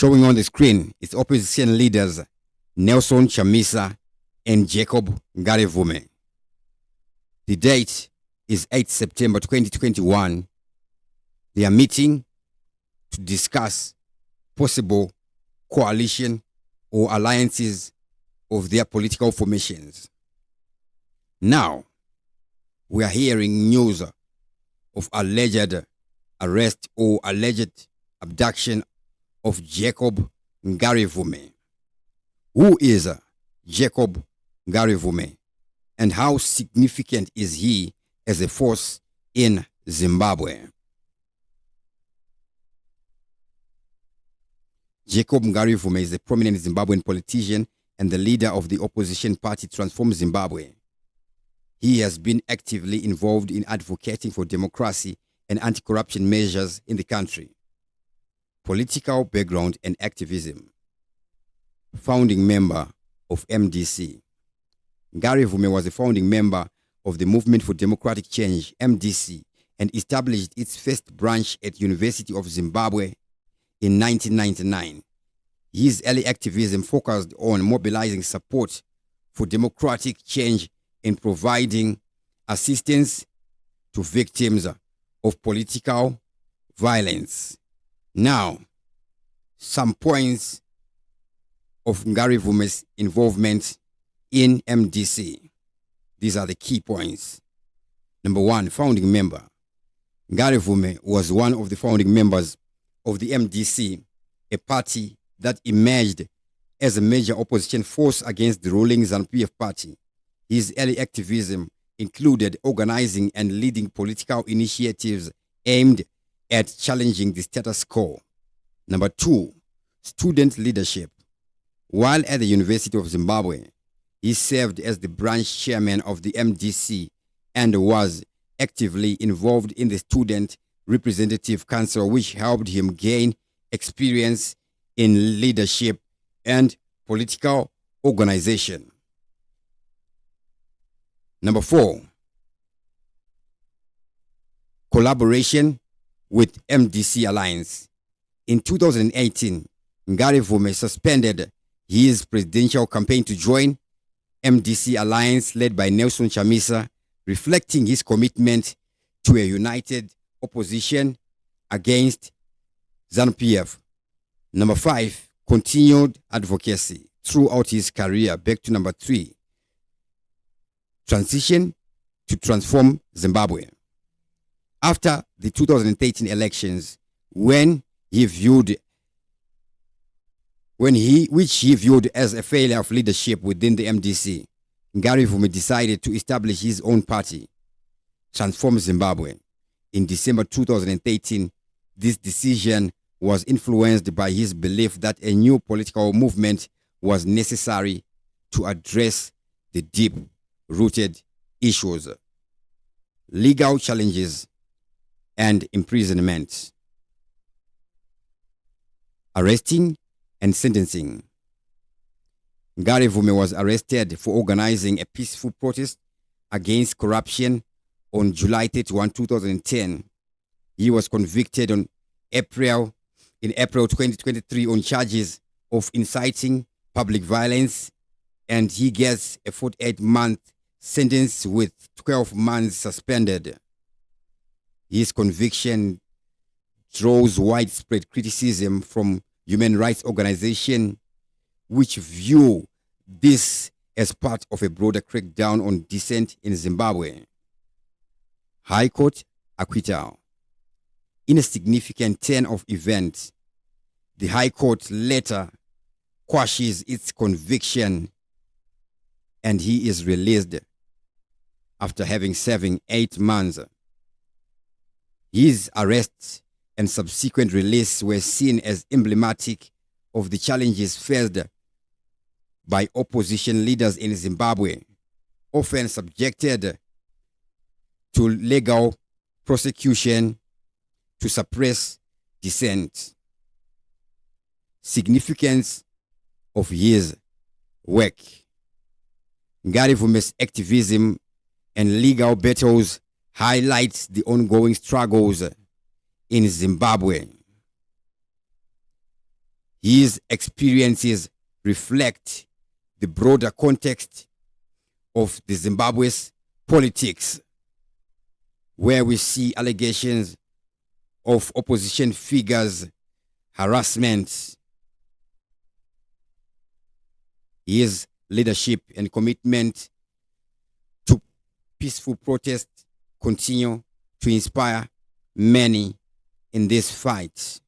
Showing on the screen is opposition leaders Nelson Chamisa and Jacob Ngarivhume. The date is 8 September 2021. They are meeting to discuss possible coalition or alliances of their political formations. Now, we are hearing news of alleged arrest or alleged abduction of Jacob Ngarivhume. Who is Jacob Ngarivhume, and how significant is he as a force in Zimbabwe? Jacob Ngarivhume is a prominent Zimbabwean politician and the leader of the opposition party Transform Zimbabwe. He has been actively involved in advocating for democracy and anti-corruption measures in the country. Political background and activism. Founding member of MDC. Ngarivhume was a founding member of the Movement for Democratic Change, MDC, and established its first branch at University of Zimbabwe in 1999. His early activism focused on mobilizing support for democratic change and providing assistance to victims of political violence. Now, some points of Ngarivhume's involvement in MDC. These are the key points. Number one, founding member. Ngarivhume was one of the founding members of the MDC, a party that emerged as a major opposition force against the ruling ZANU-PF party. His early activism included organizing and leading political initiatives aimed at challenging the status quo. Number two, student leadership. While at the University of Zimbabwe, he served as the branch chairman of the MDC and was actively involved in the Student Representative Council, which helped him gain experience in leadership and political organization. Number four, collaboration with MDC Alliance. In 2018, Ngarivhume suspended his presidential campaign to join MDC Alliance led by Nelson Chamisa, reflecting his commitment to a united opposition against ZANU-PF. Number five, continued advocacy throughout his career. Back to number three, transition to transform Zimbabwe. After the 2013 elections, which he viewed as a failure of leadership within the MDC, Ngarivhume decided to establish his own party, Transform Zimbabwe. In December 2013, this decision was influenced by his belief that a new political movement was necessary to address the deep-rooted issues, legal challenges, and imprisonment. Arresting and sentencing. Ngarivhume was arrested for organizing a peaceful protest against corruption on July 31, 2010. He was convicted in April 2023 on charges of inciting public violence, and he gets a 48-month sentence with 12 months suspended. His conviction draws widespread criticism from human rights organizations, which view this as part of a broader crackdown on dissent in Zimbabwe. High Court acquittal. In a significant turn of events, the High Court later quashes its conviction and he is released after having serving 8 months. His arrest and subsequent release were seen as emblematic of the challenges faced by opposition leaders in Zimbabwe, often subjected to legal prosecution to suppress dissent. Significance of his work. Ngarivhume's activism and legal battles highlights the ongoing struggles in Zimbabwe. His experiences reflect the broader context of the Zimbabwe's politics, where we see allegations of opposition figures, harassment. His leadership and commitment to peaceful protest continue to inspire many in this fight.